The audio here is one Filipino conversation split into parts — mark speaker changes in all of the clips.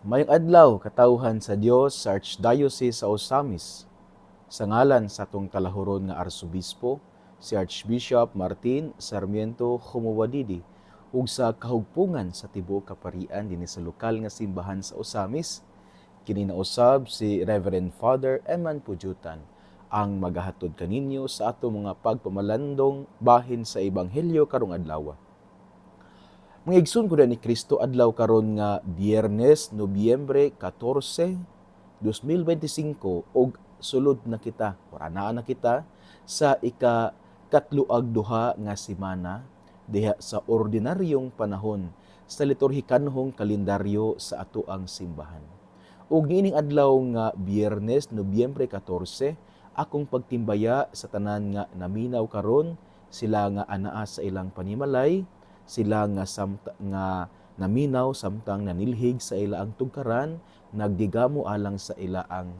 Speaker 1: Mayong adlaw katawhan sa Dios sa Archdiocese sa Osamis. Sa ngalan sa atong kalahuron nga Arsobispo, si Archbishop Martin Sarmiento Humuwadidi, ug sa kahugpungan sa tibuok kaparian dinhi sa lokal nga simbahan sa Osamis, kini nausab si Reverend Father Eman Pujutan ang magahatod kaninyo sa atong mga pagpamalandong bahin sa Ebanghelyo karong adlaw. Mga igsoon ko ni Kristo adlaw karon nga Biyernes, Nobyembre 14, 2025 og sulod na kita, or anaa na kita sa ika-katluag duha nga semana diha sa ordinaryong panahon sa liturhikanhong kalendaryo sa atoang simbahan. Ug niining adlaw nga Biyernes, Nobyembre 14, akong pagtimbaya sa tanan nga naminaw karon, sila nga anaa sa ilang panimalay, sila nga naminaw samtang nanilhig sa ilaang tugkaran, nagdigamo alang sa ilaang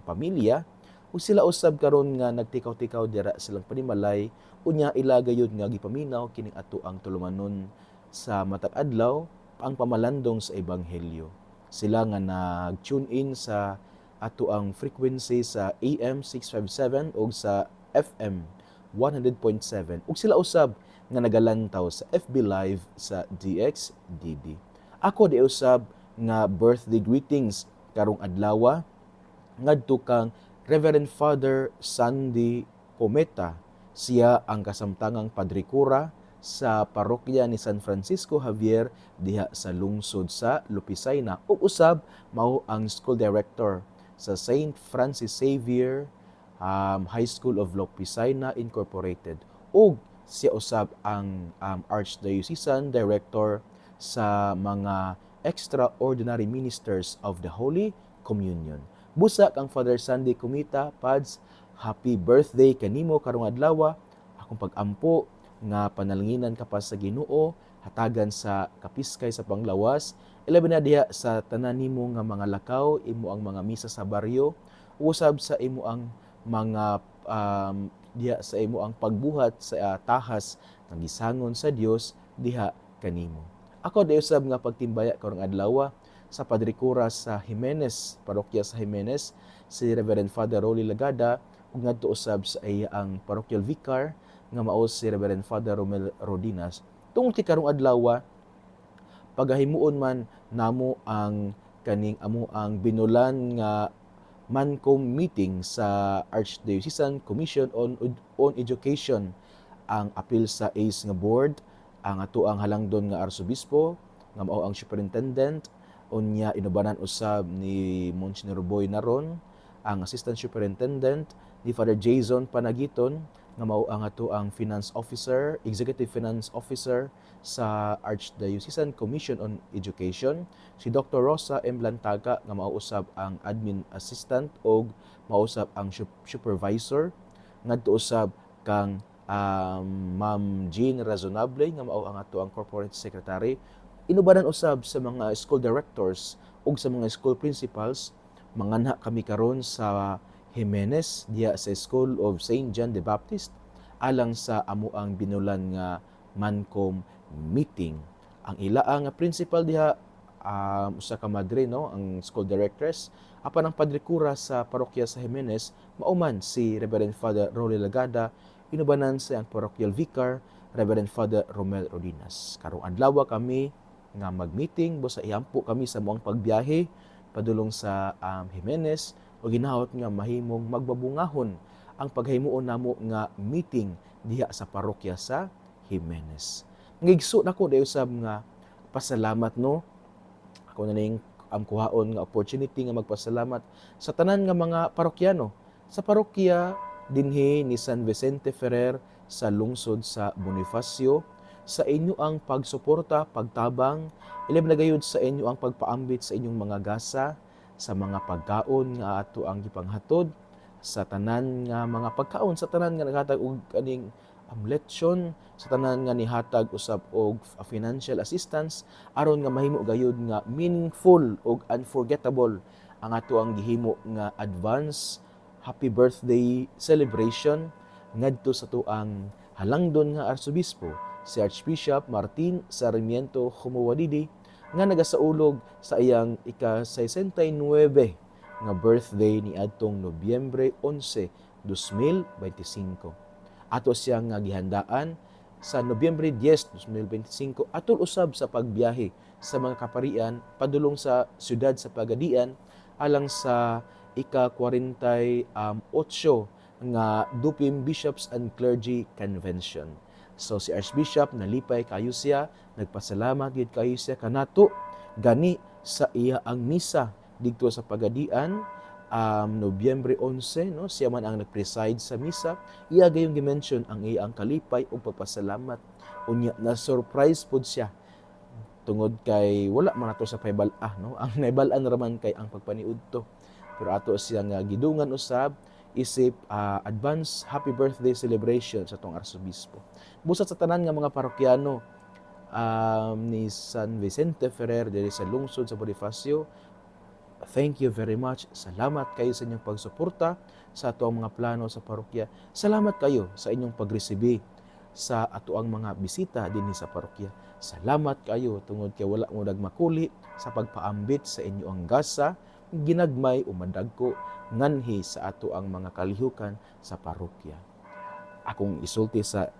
Speaker 1: pamilya, ug sila usab karon nga nagtikaw-tikaw dira silang panimalay, unya ila gayud nga gipaminaw kining ato ang tulumanon sa matag adlaw ang pamalandong sa ebanghelyo. Sila nga nag-tune in sa ato ang frequency sa AM 657 ug sa FM 100.7 ug sila usab nga nagalantaw sa FB Live sa DXDB. Ako di usab nga birthday greetings karong adlaw ngadto kang Reverend Father Sandy Cometa. Siya ang kasamtangang padrikura sa parokya ni San Francisco Javier diha sa lungsod sa Lupisayna ug usab mao ang school director sa Saint Francis Xavier High School of Lupisayna Incorporated ug siya usab ang Archdiocesan Director sa mga Extraordinary Ministers of the Holy Communion. Busa kang Father Sandy Comita, Pads, happy birthday kanimo karong adlaw. Akong pag-ampo nga panalanginan ka pa sa Ginoo, hatagan sa kapiskay sa panglawas, ilabi na diha sa tanan nimo nga mga lakaw, imo ang mga misa sa baryo, usab sa imo ang mga diha sa imo ang pagbuhat sa tahas ng gisangon sa Dios diha kanimo. Ako di usab nga pagtimbaya karong adlaw sa padrikura sa Jimenez, parokya sa Jimenez, si Reverend Father Rolly Lagada, ug ngadto usab sa iya ang parochial vicar nga mao si Reverend Father Romel Rodinas. Tungod kay karong adlaw pagahimuon man namo ang kaning amo ang binulan nga Mancom meeting sa Archdiocesan Commission on Education, ang apil sa ACE nga board, ang ato ang halangdon nga arsobispo nga mao ang superintendent, unya inubanan usab ni Monsignor Boy Naron, ang assistant superintendent ni Father Jason Panagiton nga mao ang ato ang finance officer, executive finance officer sa Archdiocesan Commission on Education, si Dr. Rosa M. Lantaga nga mao usab ang admin assistant o mao usab ang supervisor, ngadto usab kang Ma'am Jean Razonable nga mao ang ato ang corporate secretary. Inubanan usab sa mga school directors ug sa mga school principals. Manganha kami karon sa Jimenez diya sa School of St. John the Baptist alang sa amo ang binulan nga Mancom meeting. Ang ilaang principal diha usa ka madre no, ang school directors, apan ang padrikura sa parokya sa Jimenez mauman si Reverend Father Rolly Lagada, inubanan sa ang parochial vicar Reverend Father Romel Rodinas. Karong adlaw kami nga mag-meeting, busa iampo kami sa moang pagbiyahe padulong sa Jimenez o ginahot nga mahimong magbabungahon ang paghimuon namo nga meeting diha sa parokya sa Jimenez. Ngigso nako dayo usab nga pasalamat no. Ako na ning ang kuhaon nga opportunity nga magpasalamat sa tanan nga mga parokyano sa parokya dinhi ni San Vicente Ferrer sa lungsod sa Bonifacio, sa inyo ang pagsuporta, pagtabang, ilab na gayud sa inyo ang pagpaambit sa inyong mga gasa, sa mga pagkaon nga ato ang gipanghatod, sa tanan nga mga pagkaon, sa tanan nga naghatag og kaning lechon, sa tanan nga nihatag usab og financial assistance aron nga mahimo gayud nga meaningful og unforgettable ang ato ang gihimo nga advance happy birthday celebration ngadto sa tuang halangdon nga arsobispo si Archbishop Martin Sarmiento Humuwadidi, nga nagasaulog sa iyang ika-69 nga birthday ni adtong Nobyembre 11, 2025. Ato siya nga gihandaan sa Nobyembre 10, 2025 atol usab sa pagbiyahe sa mga kaparian padulong sa siyudad sa Pagadian alang sa ika-48 nga Dupim Bishops and Clergy Convention. So si Archbishop nalipay kayo siya, nagpasalamat gid kayo siya kanato gani sa iya ang misa didto sa Pagadian Nobyembre 11, no, siya man ang nag-preside sa misa, iya gayong gi-mention ang iyang kalipay o pagpasalamat. Unya na surprise pud siya tungod kay wala man ato sa paybal-ah, no. Ang naibal-an raman kay ang pagpaniudto. Pero ato siya nga gidungan usab isip advance happy birthday celebration sa tong arsobispo. Busa sa tanan nga mga parokyano ni San Vicente Ferrer diri sa lungsod sa Bonifacio, thank you very much. Salamat kayo sa inyong pagsuporta sa ato ang mga plano sa parokya. Salamat kayo sa inyong pagresibi sa ato ang mga bisita dinhi sa parokya. Salamat kayo tungod kay wala mo nagmakuli sa pagpaambit sa inyo ang gasa, ginagmay o madagko nganhi sa ato ang mga kalihukan sa parokya. Akong isulti sa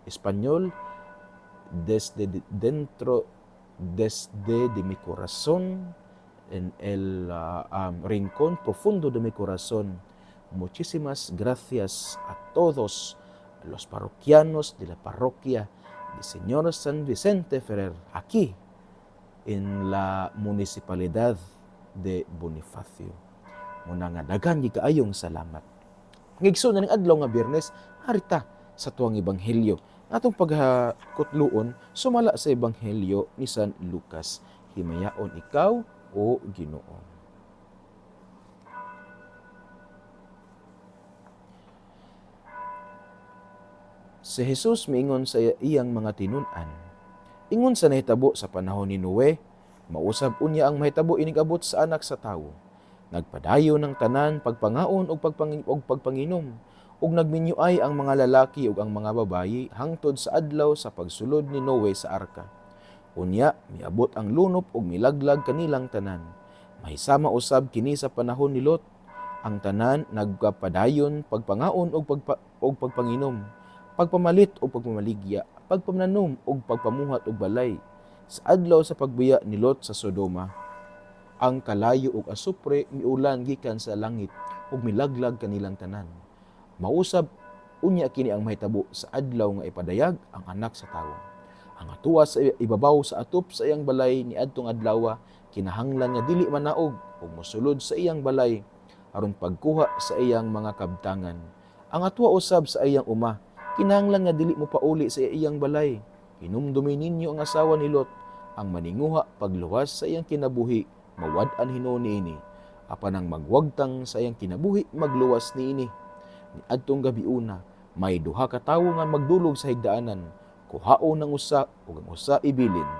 Speaker 1: Espanyol, desde de mi corazón en el rincón profundo de mi corazón. Muchísimas gracias a todos los parroquianos de la parroquia de Señor San Vicente Ferrer, aquí en la municipalidad de Bonifacio. Muna nga daghan gi kaayong salamat. Ngigso na ning adlaw nga Biyernes, harita sa tuwang ebanghelyo. Atong pagkutluon sumala sa ebanghelyo ni San Lucas. Himayaon ikaw o Ginoo. Si Jesus miingon sa iyang mga tinun-an, ingon sa nahitabo sa panahon ni Noe, mausab unya ang mahitabo inigabot sa anak sa tawo. Nagpadayon ng tanan pagpangaon og pagpanginom, ug nagminyuay ang mga lalaki ug ang mga babayi hangtod sa adlaw sa pagsulod ni Noe sa arka. Unya miabot ang lunop ug milaglag kanilang tanan. Mahisama usab kini sa panahon ni Lot. Ang tanan nagpadayon pagpangaon ug pagpanginom, pagpamalit o pagpamaligya, pagpamnanom o pagpamuhat og balay. Sa adlaw sa pagbiya ni Lot sa Sodoma, ang kalayo ug asupre miulan gikan sa langit ug milaglag kanilang tanan. Mausab unya kini ang mahitabo sa adlaw nga ipadayag ang anak sa tawo. Ang atuwa sa ibabaw sa atop sa iyang balay ni adtong adlaw kinahanglan nga dili manaog ug mosulod sa iyang balay aron pagkuha sa iyang mga kabtangan. Ang atuwa usab sa iyang uma kinahanglan nga dili mo pauli sa iyang balay. Hinumdumi ninyo ang asawa ni Lot, ang maninguha pagluwas sa iyang kinabuhi, mawad-an hinuon niini. Apan ang magwagtang sa iyang kinabuhi, magluwas niini. Ni adtong gabiuna, may duha ka tawo nga magdulog sa higdaanan, kuhaon ng usa ug ang usa ibilin.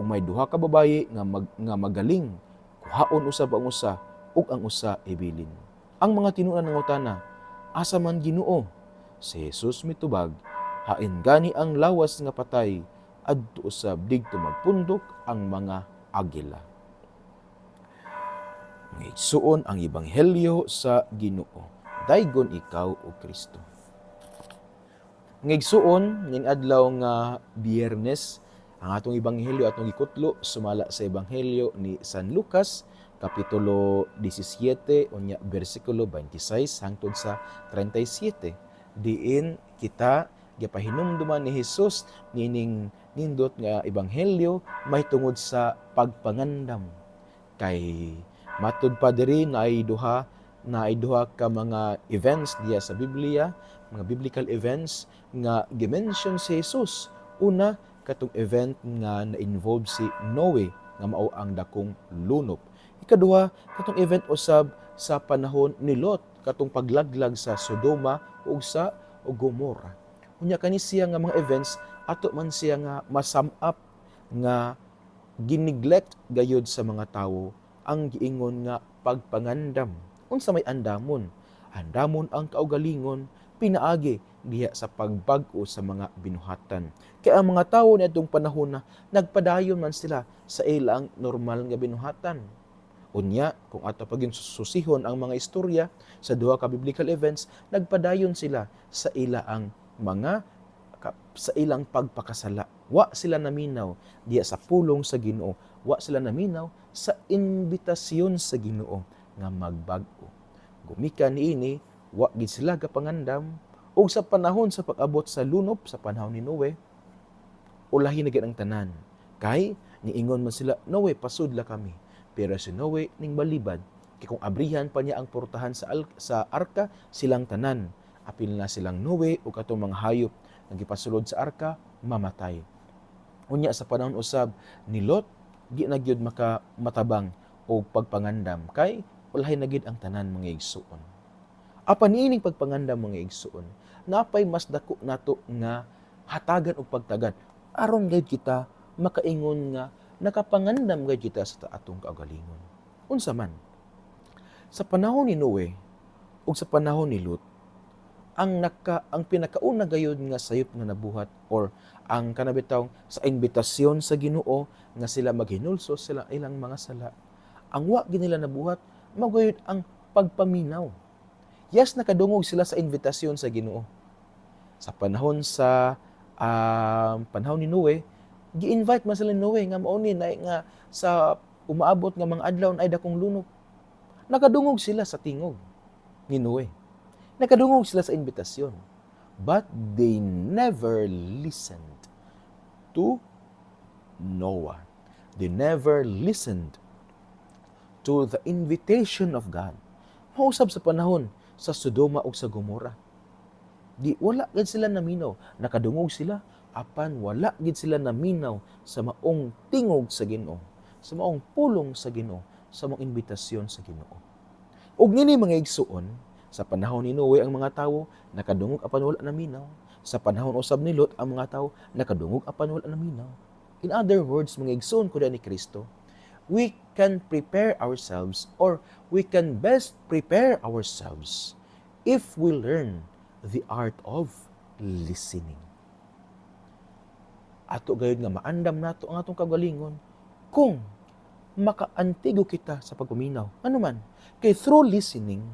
Speaker 1: Ug may duha ka babayi nga magaling, kuhaon usab ang usa ug ang usa ibilin. Ang mga tinunan ng utana, asa man Ginoo? Si Jesus mitubag, hain gani ang lawas nga patay, adto usab digto magpundok ang mga agila. Ngigsuon ang ebanghelyo sa Ginoo. Daygon ikaw o Kristo. Ngigsuon ning adlaw nga Biyernes, ang atong ebanghelyo atong gikutlo sumala sa ebanghelyo ni San Lucas kapitulo 17 unya bersikulo 26 hangtod sa 37. Diin kita gipahinumduman ni Jesus nining nindot nga ebanghelyo may tungod sa pagpangandam. Kay matud pa diri na ay duha ka mga events diya sa Biblia, mga biblical events nga gimension si Jesus. Una, katong event nga na-involve si Noe nga mao ang dakong lunop. Ikaduha, katong event usab sa panahon ni Lot, katong paglaglag sa Sodoma ug sa Gomorra. Unya kani siya nga mga events ato man siya nga masum up nga gineglect gayud sa mga tawo ang giingon nga pagpangandam. Unsa may andamon? Andamon ang kaugalingon pinaagi diha sa pagbag-o sa mga binuhatan. Kaya ang mga tao na itong panahon na nagpadayon man sila sa ilang normal nga binuhatan. Unya, kung ato paging susihon ang mga istorya sa duha ka biblical events, nagpadayon sila sa ilaang sa ilang pagpakasala. Wa sila naminaw diya sa pulong sa Ginoo. Wa sila naminaw sa imbitasyon sa Ginoo nga magbag-o. Gumikan niini, wa gid sila gapangandam ug sa panahon sa pag-abot sa lunop sa panahon ni Noe, ulahi na gid ang tanan. Kay niingon man sila, Noe, pasudla kami. Pero si Noe ning balibad, kay kung abrihan pa niya ang portahan sa arka, silang tanan. Apil na silang Noe o katong mga hayop nga gipasulod sa arka, mamatay. Unya sa panahon usab ni Lot, di na gyud matabang o pagpangandam kay ulahi na gid ang tanan mga igsuon. Apan niining pagpangandam mga igsuon, napay mas dako nato nga hatagan og pagtagad aron gayud kita makaingon nga nakapangandam gayud kita sa atong kaugalingon. Unsa man, sa panahon ni Noe ug sa panahon ni Lot, ang pinakauna gayud nga sayop nga nabuhat or ang kanabitaw sa imbitasyon sa Ginoo nga sila maghinulso sila ilang mga sala. Ang wa gid nila nabuhat magayud ang pagpaminaw. Yes, nakadungog sila sa invitasyon sa Ginoo. Sa panahon ni Noe, gi-invite man sila ni Noe nga mao ni nga sa umaabot nga mga adlaw ay dakong lunop. Nakadungog sila sa tingog ni Noe. Nakadungog sila sa invitasyon. But they never listened to Noah. They never listened to the invitation of God. Mausab sa panahon sa Sodoma ug sa Gomora. Wala gid sila naminaw. Nakadungog sila, apan wala gid sila naminaw sa maong tingog sa Ginoo, sa maong pulong sa Ginoo, sa maong imbitasyon sa Ginoo. Ug nini mga igsuon, sa panahon ni Noe ang mga tawo nakadungog apan wala naminaw. Sa panahon usab ni Lot ang mga tawo nakadungog apan wala naminaw. In other words, mga igsoon ko ni Kristo, we can prepare ourselves or we can best prepare ourselves if we learn the art of listening. Ato gayud nga maandam nato ang atong kagalingon kung makaantigo kita sa pagpaminaw. Ano man, kay through listening,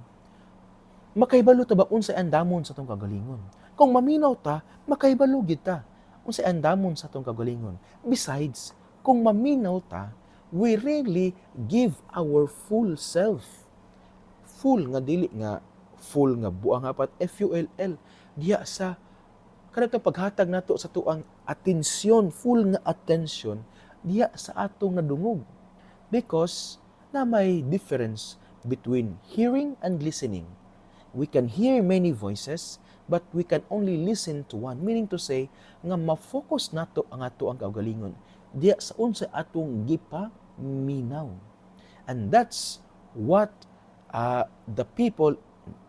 Speaker 1: makahibalo ta ba unsay andamon sa atong kagalingon. Kung maminaw ta, makahibalo gid ta unsay andamon sa atong kagalingon. Besides, kung maminaw ta, we really give our full self. Full nga dili nga full nga buang apat FULL diya sa kanang paghatag nato sa tuang atensyon, full nga attention diya sa atong nadungog. Because na may difference between hearing and listening. We can hear many voices, but we can only listen to one. Meaning to say, nga ma-focus nato ang ato ang kaugalingon diya sa unsay atong gipaminaw. And that's what the people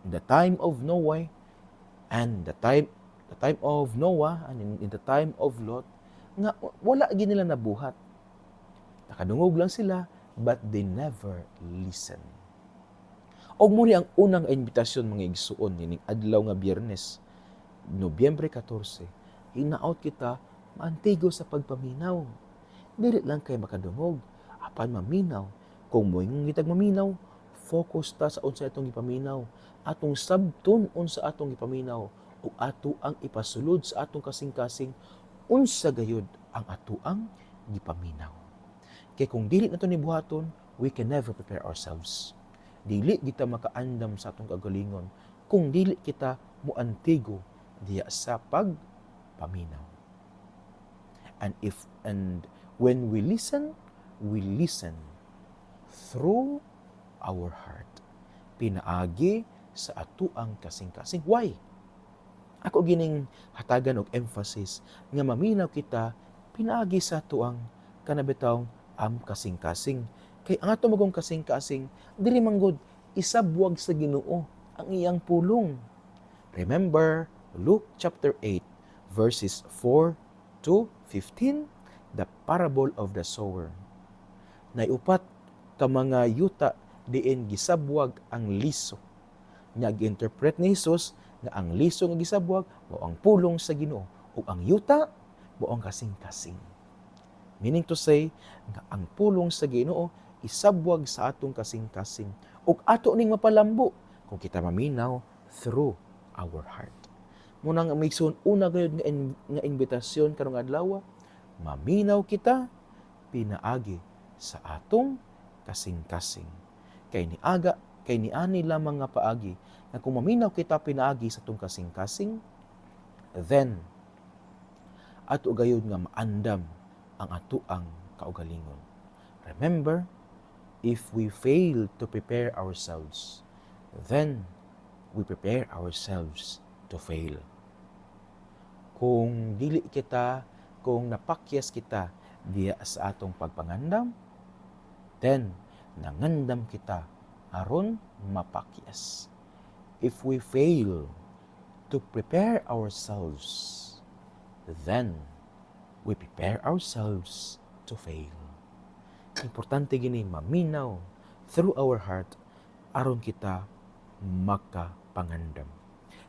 Speaker 1: in the time of Noah and the time of Noah and in the time of Lot, nga wala gid nila nabuhat. Nakadungog lang sila, but they never listen. Og muni ang unang imbitasyon mga igsuon nining adlaw nga Biyernes, Nobyembre 14, hinaot kita maantigo sa pagpaminaw. Dili lang kay makadungog, apan maminaw. Kung moingon gitag maminaw, focus ta sa unsa atong gipaminaw, atong sabton unsa atong gipaminaw ug ato ang ipasulod sa atong kasing-kasing unsa gayud ang ato ang gipaminaw. Kay kung dili nato ni buhaton, we can never prepare ourselves. Dili kita makaandam sa atong kagalingon kung dili kita muantigo diya sa pagpaminaw. And when we listen through our heart. Pinaagi sa atuang kasing-kasing. Why? Ako gining hatagan og emphasis nga maminaw kita pinaagi sa atuang kanabitaw kasing-kasing. Kay ang ato magong kasing-kasing, dili manggod isabwag sa Ginoo ang iyang pulong. Remember Luke chapter 8 verses 4 to 15, the parable of the sower. Naiupat ka mga yuta diin gisabwag ang liso. Nya gi-interpret ni Jesus nga ang liso nga gisabwag mao ang pulong sa Ginoo ug ang yuta mao ang kasing-kasing. Meaning to say nga ang pulong sa Ginoo isabwag sa atong kasing-kasing ug ato ning mapalambo kung kita maminaw through our heart. Muna nga migsun una gayud nga imbitasyon karong adlaw, maminaw kita pinaagi sa atong kasing-kasing. Kay niani lamang nga paagi na kung maminaw kita pinaagi sa atong kasing-kasing, then ato gayud nga maandam ang atuang kaugalingon. Remember, if we fail to prepare ourselves, then we prepare ourselves to fail. Kung dili kita, kung napakyas kita diya sa atong pagpangandam, then nangandam kita aron mapakyas. If we fail to prepare ourselves, then we prepare ourselves to fail. Importante gini maminaw through our heart aron kita makapangandam.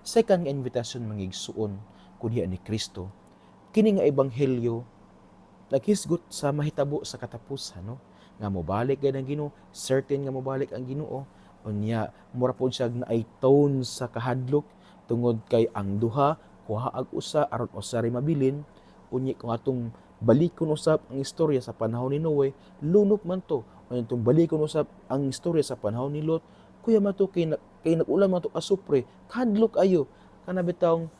Speaker 1: Second nga invitation mangigsuon kundiya ni Kristo, kini nga ebanghelyo naghisgot sa mahitabo sa katapusan, no? Nga mobalik gid ang Ginoo, certain nga mobalik ang Ginoo, unya mura pod siya na tone sa kahadlok tungod kay ang duha kuha ag usa aron usa ray mabilin, unya kung atong balikon usab ang istorya sa panahon ni Noe, lunok man to. Unya atong balikon usab ang istorya sa panahon ni Lot, kuya man to kay nag-ulam man to asupre, kahadlok ayo kana bitawng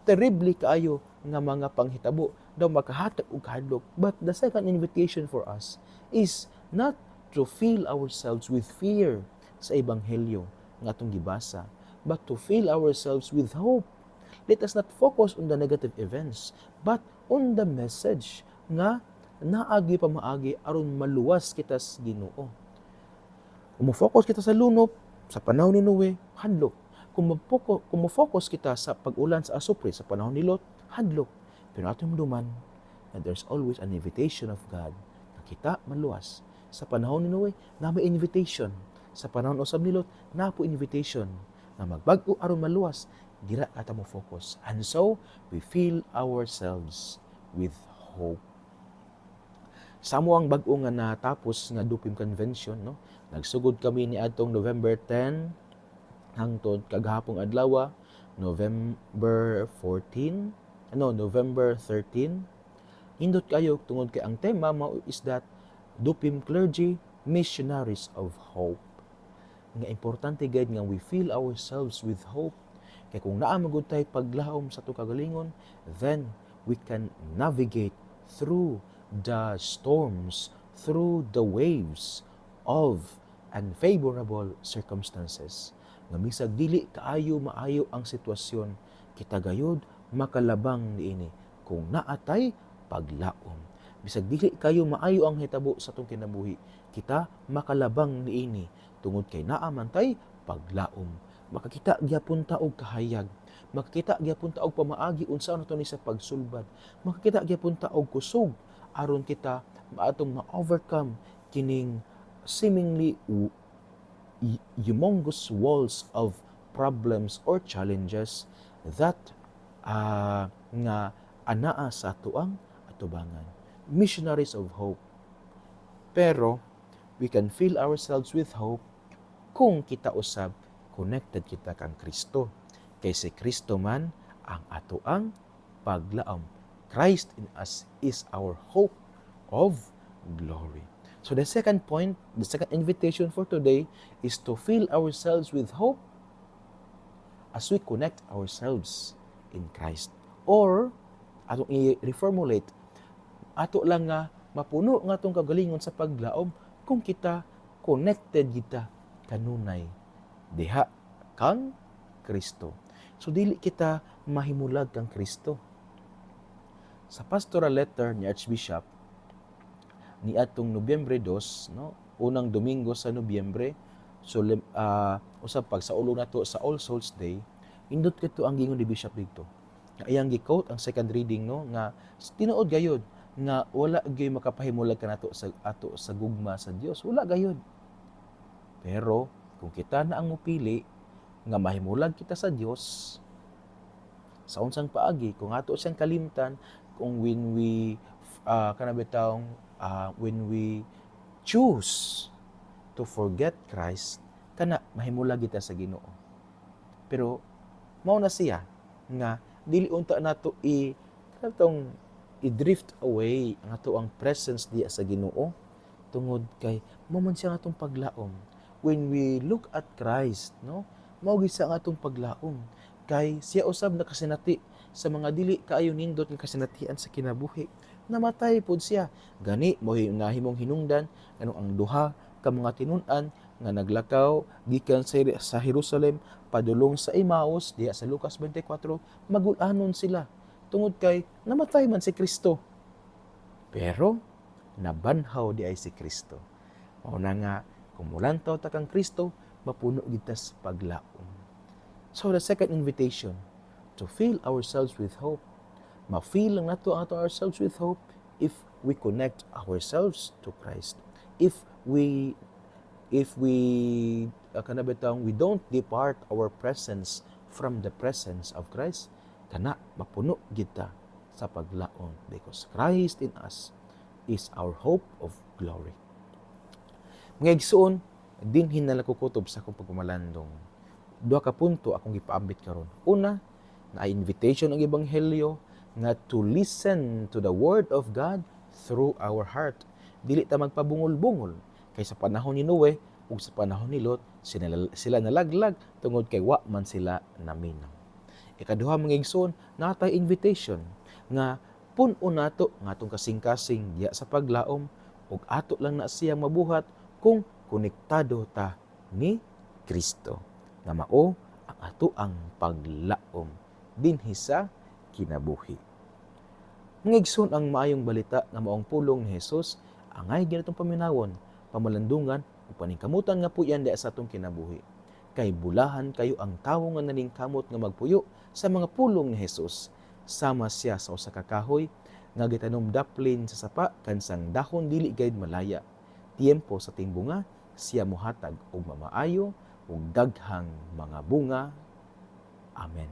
Speaker 1: terribly kaayo nga mga panghitabo daw makahatag og kahadlok. But the second invitation for us is not to fill ourselves with fear sa ebanghelyo nga atong gibasa, but to fill ourselves with hope. Let us not focus on the negative events, but on the message nga naagi pa maagi aron maluwas kita sa Ginoo. Kung mo-focus kita sa lunop sa panahon ni Noe, hadlok. Kung mo-focus kita sa pag-ulan sa asupre sa panahon ni Lot, hadlok. Pero atong duman na there's always an invitation of God na kita maluwas. Sa panahon ni Noe, na may invitation. Sa panahon usab ni Lot, na po invitation na magbag-o aron maluwas. Dira ata mo focus. And so, we fill ourselves with hope. Samo ang bag-o nga natapos nga Dupim Convention, no? Nagsugod kami ni atong November 10 hangtod kaghapong adlaw, November 13. Hindot kayo tungod kay ang tema mao is that Dupim Clergy, Missionaries of Hope. Nga importante gayud nga we fill ourselves with hope. Kaya kung naamagod tayo paglaom sa itong kagalingon, then we can navigate through the storms, through the waves of unfavorable circumstances. Nga misag dili kaayo maayo ang sitwasyon, kita gayud makalabang niini kung naatay paglaom. Bisag dili kayo maayo ang hitabo sa itong kinabuhi, kita makalabang niini tungod kay naamantay paglaom. Makakita gyapon ta og kahayag, makakita gyapon ta og pamaagi unsa nato ni sa pagsulbad, makakita gyapon ta og kusog aron kita maatong ma-overcome kining seemingly humongous walls of problems or challenges that nga anaa sa atuang atubangan. Missionaries of hope. Pero we can fill ourselves with hope kung kita usab connected kita kang Kristo. Kay si Kristo man ang atoang paglaom. Christ in us is our hope of glory. So the second point, the second invitation for today is to fill ourselves with hope as we connect ourselves in Christ. Or, atong i-reformulate, ato lang nga mapuno nga itong kagalingon sa paglaom kung kita connected kita kanunay diha kang Kristo. So dili kita mahimulag kang Kristo. Sa pastoral letter ni Archbishop ni atong Nobyembre 2, no, unang Domingo sa Nobyembre, so usab pag sa ulo nato sa All Souls Day, indot kadto ang gingon ni Bishop dito. Ayang gi-quote ang second reading, no, nga tinuod gayud nga wala gyud makapahimulag kanato sa ato sa gugma sa Dios, wala gayud. Pero kung kita na ang mupili nga mahimulag kita sa Dios sa unsang paagi kung ato siyang kalimtan kung when we when we choose to forget Christ kana mahimulag kita sa Ginoo. Pero mao na siya nga dili unta nato i-drift away ang ato ang presence diya sa Ginoo tungod kay mao man siya ang atong paglaom. When we look at Christ, no, mao gid siya ang atong paglaom kay siya usab nakasinati sa mga dili kaayo nindot nga kasinatian sa kinabuhi. Namatay pod siya. Gani mo nahimong hinungdan ano ang duha ka mga tinun-an nga naglakaw gikan sa Jerusalem padulong sa Emmaus diya sa Lucas 24 magul-anon sila tungod kay namatay man si Kristo. Pero nabanhaw di ay si Kristo. Mao na nga kung mulantaw ta kang Kristo mapuno gid ta sa paglaom. So the second invitation, to fill ourselves with hope. Ma-feel lang nato ang ourselves with hope if we connect ourselves to Christ. If we we don't depart our presence from the presence of Christ, kana mapuno kita sa paglaom because Christ in us is our hope of glory. Mga igsoon, dinhin na nakukutob sa akong pagpamalandong. Duha ka punto akong gipaambit karon. Una, na invitation ang ebanghelyo nga to listen to the word of God through our heart. Dili ta magpabungol-bungol kay sa panahon ni Noe ug sa panahon ni Lot sila nalaglag tungod kay wa man sila naminaw. Ikaduha mga igsoon, natay invitation nga pun-on nato nga atong kasing-kasing diya sa paglaom ug ato lang na siyang mabuhat kung konektado ta ni Kristo nga mao ang ato ang paglaom dinhi sa kinabuhi. Mga igsoon, ang maayong balita nga maong pulong ni Jesus angay ginatong paminawon, pamalandungan ug paningkamutan nga puyan diya sa atong kinabuhi. Kay bulahan kayo ang tawo nga naningkamot nga magpuyo sa mga pulong ni Jesus. Sama siya sa usa ka kahoy nga gitanom daplin sa sapa kansang dahon dili gayud malaya. Tiempo sa timbunga siya mohatag og mamaayo ug daghang mga bunga. Amen.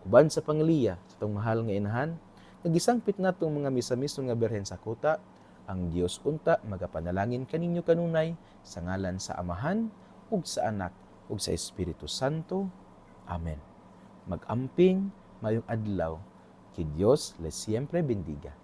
Speaker 1: Uban sa pangiliya sa itong mahal nga inahan, nagisangpit natong mga misa-miso nga berhen sa kuta, ang Dios unta magapanalangin kaninyo kanunay sa ngalan sa Amahan ug sa Anak ug sa Espiritu Santo. Amen. Mag-amping mayong adlaw. Que Dios les siempre bendiga.